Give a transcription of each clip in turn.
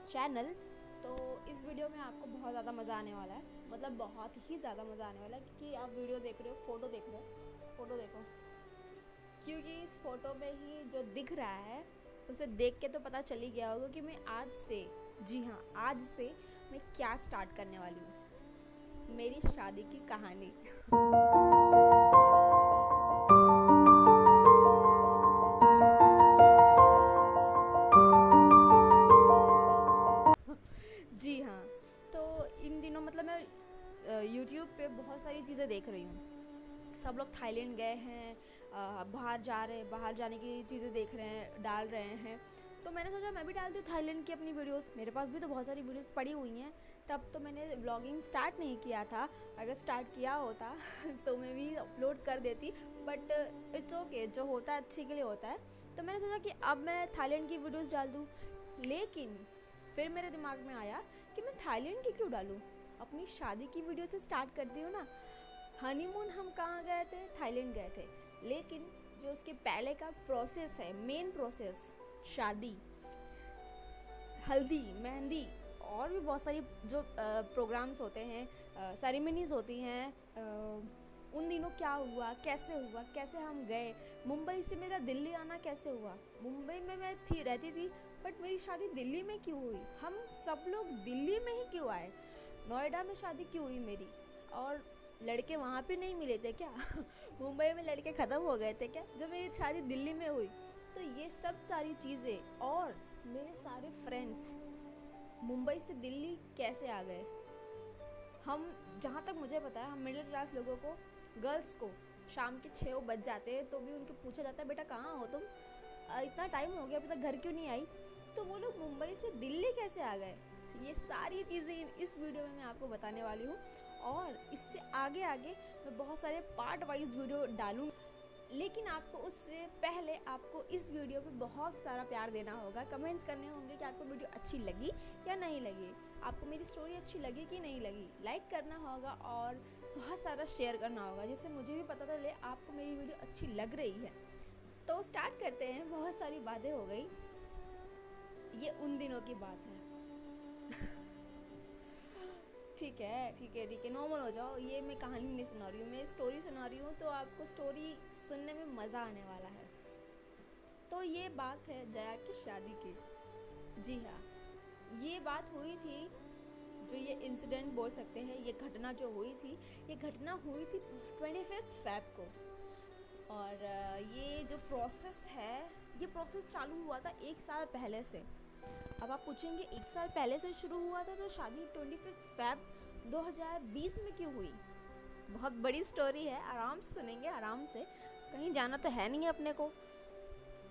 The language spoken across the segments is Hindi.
चैनल। तो इस वीडियो में आपको बहुत ज़्यादा मज़ा आने वाला है, मतलब बहुत ही ज़्यादा मज़ा आने वाला है, क्योंकि आप वीडियो देख रहे हो, फ़ोटो देख रहे हो, फ़ोटो देखो, क्योंकि इस फ़ोटो में ही जो दिख रहा है उसे देख के तो पता चल ही गया होगा कि मैं आज से, जी हाँ, आज से मैं क्या स्टार्ट करने वाली हूँ, मेरी शादी की कहानी। जी हाँ, तो इन दिनों मतलब मैं यूट्यूब पे बहुत सारी चीज़ें देख रही हूँ। सब लोग थाईलैंड गए हैं, बाहर जा रहे हैं, बाहर जाने की चीज़ें देख रहे हैं, डाल रहे हैं। तो मैंने सोचा मैं भी डालती हूँ थाईलैंड की अपनी वीडियोस। मेरे पास भी तो बहुत सारी वीडियोस पड़ी हुई हैं। तब तो मैंने व्लॉगिंग स्टार्ट नहीं किया था। अगर स्टार्ट किया होता तो मैं भी अपलोड कर देती, बट इट्स ओके, जो होता है अच्छे के लिए होता है। तो मैंने सोचा कि अब मैं थाईलैंड की वीडियोज़ डाल दूँ, लेकिन फिर मेरे दिमाग में आया कि मैं थाईलैंड की क्यों डालूँ, अपनी शादी की वीडियो से स्टार्ट करती हूँ ना। हनीमून हम कहाँ गए थे? थाईलैंड गए थे, लेकिन जो उसके पहले का प्रोसेस है, मेन प्रोसेस, शादी, हल्दी, मेहंदी और भी बहुत सारी जो प्रोग्राम्स होते हैं, सेरेमनीज होती हैं, उन दिनों क्या हुआ, कैसे हम गए, मुंबई से मेरा दिल्ली आना कैसे हुआ, मुंबई में मैं रहती थी, बट मेरी शादी दिल्ली में क्यों हुई, हम सब लोग दिल्ली में ही क्यों आए, नोएडा में शादी क्यों हुई मेरी, और लड़के वहाँ पे नहीं मिले थे क्या? मुंबई में लड़के ख़त्म हो गए थे क्या, जो मेरी शादी दिल्ली में हुई? तो ये सब सारी चीज़ें, और मेरे सारे फ्रेंड्स मुंबई से दिल्ली कैसे आ गए। हम, जहाँ तक मुझे पता है, हम मिडिल क्लास लोगों को, गर्ल्स को शाम के 6 बज जाते हैं तो भी उनके पूछा जाता है बेटा कहाँ हो तुम, इतना टाइम हो गया अभी तक घर क्यों नहीं आई। तो वो लोग मुंबई से दिल्ली कैसे आ गए, ये सारी चीज़ें इस वीडियो में मैं आपको बताने वाली हूँ। और इससे आगे आगे मैं बहुत सारे पार्ट वाइज वीडियो डालूँ, लेकिन आपको उससे पहले आपको इस वीडियो पे बहुत सारा प्यार देना होगा, कमेंट्स करने होंगे कि आपको वीडियो अच्छी लगी या नहीं लगी, आपको मेरी स्टोरी अच्छी लगी कि नहीं लगी, लाइक करना होगा और बहुत सारा शेयर करना होगा, जिससे मुझे भी पता चले आपको मेरी वीडियो अच्छी लग रही है। तो स्टार्ट करते हैं। बहुत सारी बातें हो गई, ये उन दिनों की बात है। ठीक है, ठीक है, ठीक है, नॉर्मल हो जाओ। ये मैं कहानी नहीं सुना रही हूँ, मैं स्टोरी सुना रही हूँ, तो आपको स्टोरी सुनने में मज़ा आने वाला है। तो ये बात है जया की शादी की। जी हाँ, ये बात हुई थी, जो ये इंसिडेंट बोल सकते हैं, ये घटना जो हुई थी, ये घटना हुई थी 25 फ़रवरी को। और ये जो प्रोसेस है, ये प्रोसेस चालू हुआ था 1 साल पहले से। अब आप पूछेंगे 1 साल पहले से शुरू हुआ था तो शादी 25 फ़रवरी 2020 में क्यों हुई? बहुत बड़ी स्टोरी है, आराम से सुनेंगे, आराम से, कहीं जाना तो है नहीं अपने को।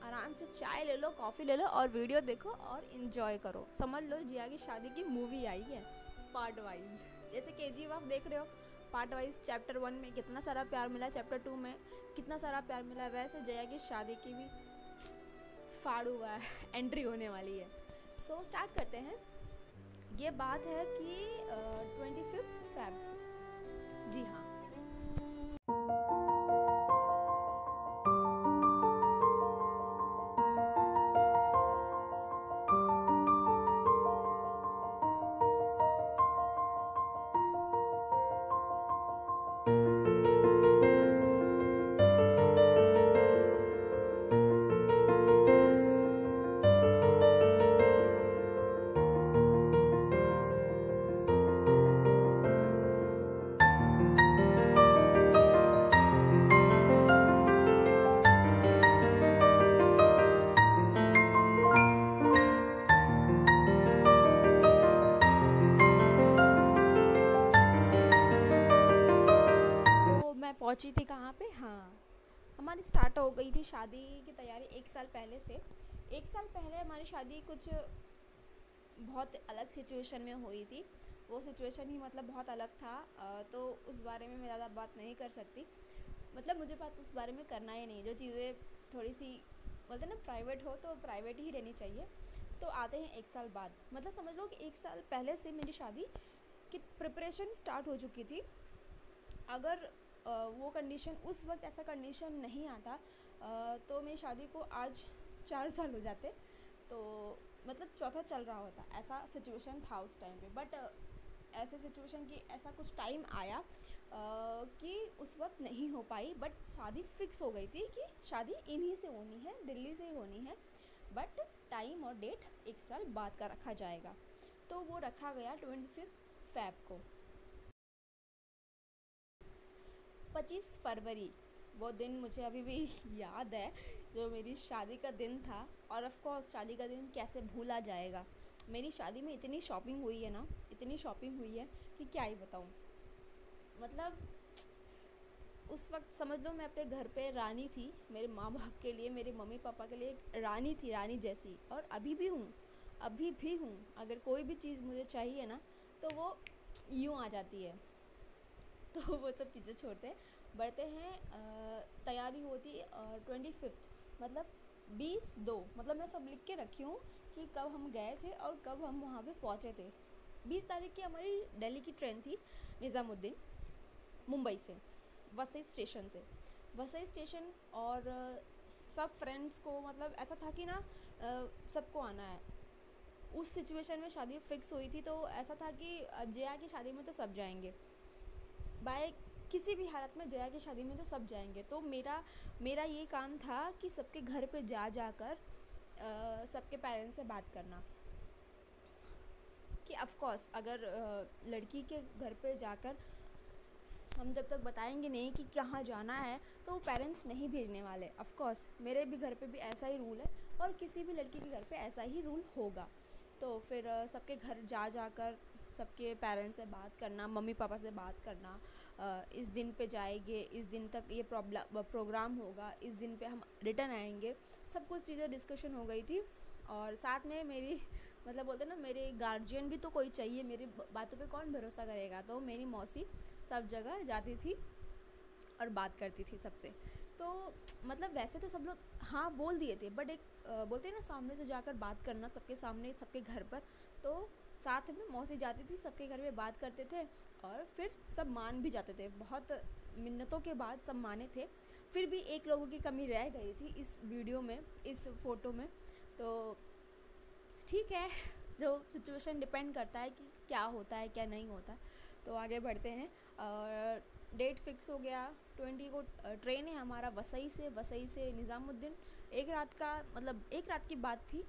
आराम से चाय ले लो, कॉफ़ी ले लो और वीडियो देखो और इन्जॉय करो। समझ लो जिया की शादी की मूवी आई है पार्ट वाइज, जैसे KGF आप देख रहे हो, पार्ट वाइज चैप्टर 1 में कितना सारा प्यार मिला, चैप्टर 2 में कितना सारा प्यार मिला, वैसे जया की शादी की भी फाड़ हुआ है, एंट्री होने वाली है। सो स्टार्ट करते हैं। ये बात है कि 25 फ़रवरी, जी हाँ। तो मैं पहुंची थी कहाँ पे, हाँ, हमारी स्टार्ट हो गई थी शादी की तैयारी 1 साल पहले से। 1 साल पहले हमारी शादी कुछ बहुत अलग सिचुएशन में हुई थी। वो सिचुएशन ही मतलब बहुत अलग था, तो उस बारे में मैं ज़्यादा बात नहीं कर सकती। मतलब मुझे बात उस बारे में करना ही नहीं, जो चीज़ें थोड़ी सी बोलते हैं ना प्राइवेट हो तो प्राइवेट ही रहनी चाहिए। तो आते हैं 1 साल बाद, मतलब समझ लो कि 1 साल पहले से मेरी शादी की प्रिपरेशन स्टार्ट हो चुकी थी। अगर वो कंडीशन, उस वक्त ऐसा कंडीशन नहीं आता, तो मेरी शादी को आज 4 साल हो जाते। तो मतलब चौथा चल रहा होता, ऐसा सिचुएशन था उस टाइम पे। बट ऐसे सिचुएशन की ऐसा कुछ टाइम आया कि उस वक्त नहीं हो पाई, बट शादी फिक्स हो गई थी कि शादी इन्हीं से होनी है, दिल्ली से ही होनी है, बट टाइम और डेट एक साल बाद का रखा जाएगा। तो वो रखा गया 25 फ़रवरी को, 25 फरवरी। वो दिन मुझे अभी भी याद है, जो मेरी शादी का दिन था। और ऑफ कोर्स शादी का दिन कैसे भूला जाएगा। मेरी शादी में इतनी शॉपिंग हुई है ना, इतनी शॉपिंग हुई है कि क्या ही बताऊँ। मतलब उस वक्त समझ लो मैं अपने घर पे रानी थी, मेरे माँ बाप के लिए, मेरे मम्मी पापा के लिए एक रानी थी, रानी जैसी। और अभी भी हूँ, अभी भी हूँ। अगर कोई भी चीज़ मुझे चाहिए ना, तो वो यूँ आ जाती है। तो वो सब चीज़ें छोड़ते बढ़ते हैं। तैयारी होती 25, मतलब 20/2, मतलब मैं सब लिख के रखी हूँ कि कब हम गए थे और कब हम वहाँ पे पहुँचे थे। 20 तारीख की हमारी दिल्ली की ट्रेन थी, निज़ामुद्दीन, मुंबई से, वसई स्टेशन से। वसई स्टेशन। और सब फ्रेंड्स को मतलब ऐसा था कि ना सबको आना है। उस सिचुएशन में शादी फिक्स हुई थी, तो ऐसा था कि जया की शादी में तो सब जाएंगे, बाय किसी भी हालत में जया की शादी में तो सब जाएंगे। तो मेरा ये काम था कि सबके घर पे जाकर सबके पेरेंट्स से बात करना कि ऑफ कोर्स अगर लड़की के घर पे जाकर हम जब तक बताएंगे नहीं कि कहाँ जाना है, तो वो पेरेंट्स नहीं भेजने वाले। ऑफ कोर्स मेरे भी घर पे भी ऐसा ही रूल है, और किसी भी लड़की के घर पे ऐसा ही रूल होगा। तो फिर सबके घर जाकर सबके पेरेंट्स से बात करना, मम्मी पापा से बात करना, इस दिन पे जाएंगे, इस दिन तक ये प्रोग्राम होगा, इस दिन पे हम रिटर्न आएंगे, सब कुछ चीज़ें डिस्कशन हो गई थी। और साथ में मेरी मतलब बोलते ना, मेरे गार्जियन भी तो कोई चाहिए, मेरी बातों पे कौन भरोसा करेगा। तो मेरी मौसी सब जगह जाती थी और बात करती थी सबसे। तो मतलब वैसे तो सब लोग हाँ बोल दिए थे, बट एक बोलते हैं ना, सामने से जाकर बात करना सबके सामने, सबके घर पर। तो साथ में मौसी जाती थी, सबके घर में बात करते थे, और फिर सब मान भी जाते थे। बहुत मिन्नतों के बाद सब माने थे। फिर भी एक लोगों की कमी रह गई थी इस वीडियो में, इस फ़ोटो में। तो ठीक है, जो सिचुएशन डिपेंड करता है कि क्या होता है क्या नहीं होता है। तो आगे बढ़ते हैं। और डेट फिक्स हो गया 20 को। ट्रेन है हमारा वसई से निज़ामुद्दीन। एक रात का मतलब एक रात की बात थी।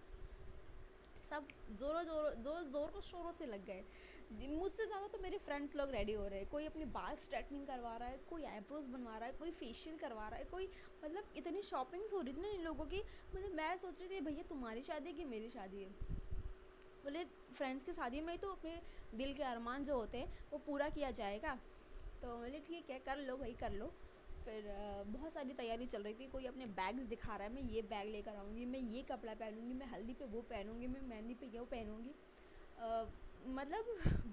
सब ज़ोरों शोरों से लग गए। मुझसे ज़्यादा तो मेरे फ्रेंड्स लोग रेडी हो रहे हैं। कोई अपनी बाल स्ट्रेटनिंग करवा रहा है, कोई आईब्रोज बनवा रहा है, कोई फेशियल करवा रहा है, कोई मतलब इतनी शॉपिंग्स हो रही थी ना इन लोगों की। मतलब मैं सोच रही थी भैया तुम्हारी शादी है कि मेरी शादी है। बोले फ्रेंड्स की शादी में ही तो अपने दिल के अरमान जो होते हैं वो पूरा किया जाएगा। तो बोले ठीक है, कर लो भाई कर लो। फिर बहुत सारी तैयारी चल रही थी। कोई अपने बैग्स दिखा रहा है, मैं ये बैग लेकर आऊँगी, मैं ये कपड़ा पहनूँगी, मैं हल्दी पे वो पहनूँगी, मैं मेहंदी पे ये पहनूँगी। मतलब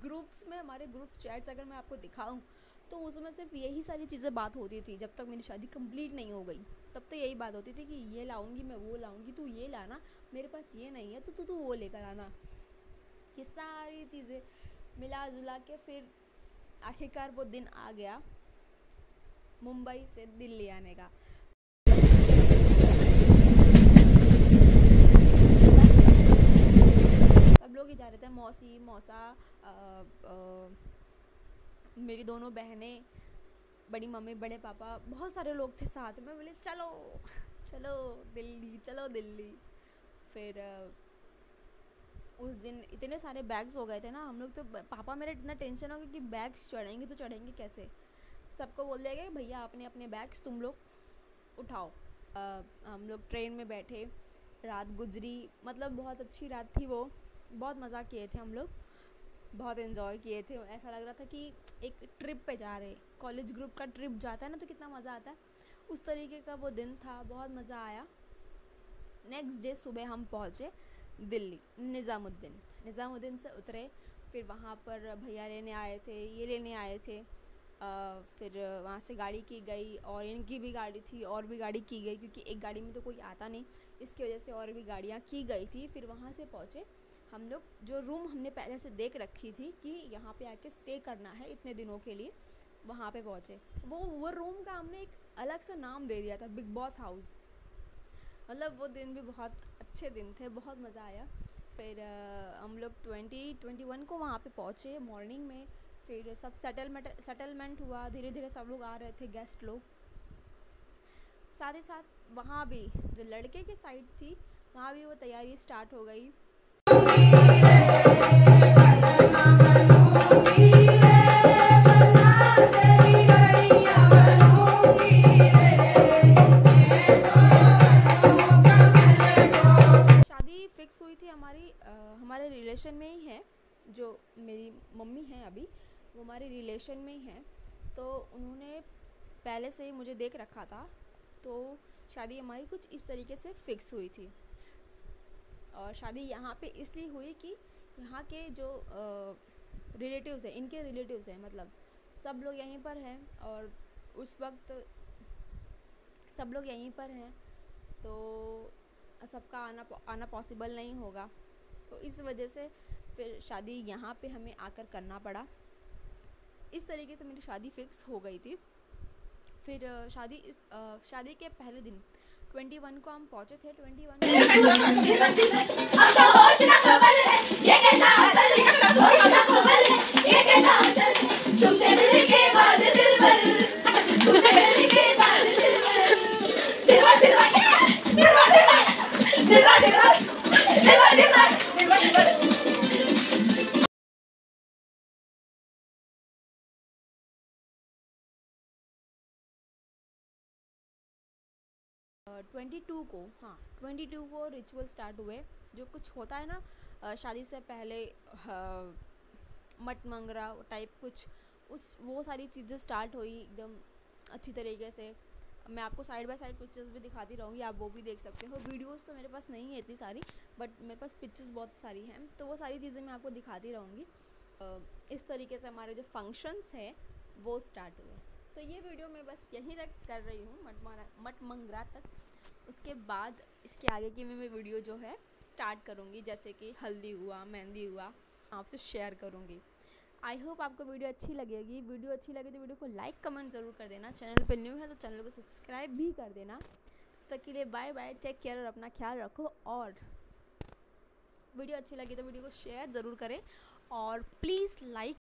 ग्रुप्स में, हमारे ग्रुप चैट्स अगर मैं आपको दिखाऊँ तो उसमें सिर्फ यही सारी चीज़ें बात होती थी। जब तक मेरी शादी कंप्लीट नहीं हो गई तब तक यही बात होती थी कि ये लाऊंगी, मैं वो लाऊंगी, तू ये लाना, मेरे पास ये नहीं है तो तू वो लेकर आना। ये सारी चीज़ें मिला जुला के फिर आखिरकार वो दिन आ गया मुंबई से दिल्ली आने का। सब लोग ही जा रहे थे, मौसी मौसा, मेरी दोनों बहनें, बड़ी मम्मी, बड़े पापा, बहुत सारे लोग थे साथ में। बोले चलो चलो दिल्ली, चलो दिल्ली। फिर उस दिन इतने सारे बैग्स हो गए थे ना हम लोग। तो पापा मेरे इतना टेंशन हो गया कि बैग्स चढ़ेंगे तो चढ़ेंगे कैसे। सबको बोल दिया गया भैया अपने अपने बैग्स तुम लोग उठाओ। हम लोग ट्रेन में बैठे, रात गुजरी। मतलब बहुत अच्छी रात थी वो, बहुत मज़ा किए थे हम लोग, बहुत इन्जॉय किए थे। ऐसा लग रहा था कि एक ट्रिप पे जा रहे, कॉलेज ग्रुप का ट्रिप जाता है ना तो कितना मज़ा आता है, उस तरीके का वो दिन था। बहुत मज़ा आया। नेक्स्ट डे सुबह हम पहुँचे दिल्ली, निज़ामुद्दीन से उतरे। फिर वहाँ पर भैया लेने आए थे, ये लेने आए थे। फिर वहाँ से गाड़ी की गई, और इनकी भी गाड़ी थी, और भी गाड़ी की गई, क्योंकि एक गाड़ी में तो कोई आता नहीं, इसकी वजह से और भी गाड़ियाँ की गई थी। फिर वहाँ से पहुँचे हम लोग। जो रूम हमने पहले से देख रखी थी कि यहाँ पे आके स्टे करना है इतने दिनों के लिए, वहाँ पे पहुँचे। वो रूम का हमने एक अलग सा नाम दे दिया था, बिग बॉस हाउस। मतलब वो दिन भी बहुत अच्छे दिन थे, बहुत मज़ा आया। फिर हम लोग 2021 को वहाँ पे पहुँचे मॉर्निंग में। फिर सब सेटलमेंट हुआ, धीरे धीरे सब लोग आ रहे थे, गेस्ट लोग। साथ ही साथ वहाँ भी जो लड़के की साइड थी, वहाँ भी वो तैयारी स्टार्ट हो गई। शादी फिक्स हुई थी हमारी हमारे रिलेशन में ही है। जो मेरी मम्मी हैं अभी, वो हमारे रिलेशन में ही हैं, तो उन्होंने पहले से ही मुझे देख रखा था। तो शादी हमारी कुछ इस तरीके से फिक्स हुई थी। और शादी यहाँ पे इसलिए हुई कि यहाँ के जो रिलेटिव्स हैं, इनके रिलेटिव्स हैं, मतलब सब लोग यहीं पर हैं, और उस वक्त सब लोग यहीं पर हैं, तो सबका आना पॉसिबल नहीं होगा। तो इस वजह से फिर शादी यहाँ पे हमें आकर करना पड़ा। इस तरीके से मेरी शादी फिक्स हो गई थी। फिर शादी के पहले दिन 21 को हम पहुँचे थे। 22 को रिचुअल स्टार्ट हुए। जो कुछ होता है ना शादी से पहले, मट मंगरा टाइप कुछ, वो सारी चीज़ें स्टार्ट हुई एकदम अच्छी तरीके से। मैं आपको साइड बाय साइड पिक्चर्स भी दिखाती रहूँगी, आप वो भी देख सकते हो। वीडियोस तो मेरे पास नहीं है इतनी सारी, बट मेरे पास पिक्चर्स बहुत सारी हैं, तो वो सारी चीज़ें मैं आपको दिखाती रहूँगी। इस तरीके से हमारे जो फंक्शंस हैं वो स्टार्ट हुए। तो ये वीडियो मैं बस यहीं तक कर रही हूँ, मट मंगरा तक। उसके बाद इसके आगे की मैं वीडियो जो है स्टार्ट करूँगी, जैसे कि हल्दी हुआ, मेहंदी हुआ, आपसे शेयर करूँगी। आई होप आपको वीडियो अच्छी लगेगी। वीडियो अच्छी लगे तो वीडियो को लाइक कमेंट ज़रूर कर देना। चैनल पे न्यू है तो चैनल को सब्सक्राइब भी कर देना। तब के लिए बाय बाय, टेक केयर और अपना ख्याल रखो। और वीडियो अच्छी लगी तो वीडियो को शेयर ज़रूर करें, और प्लीज़ लाइक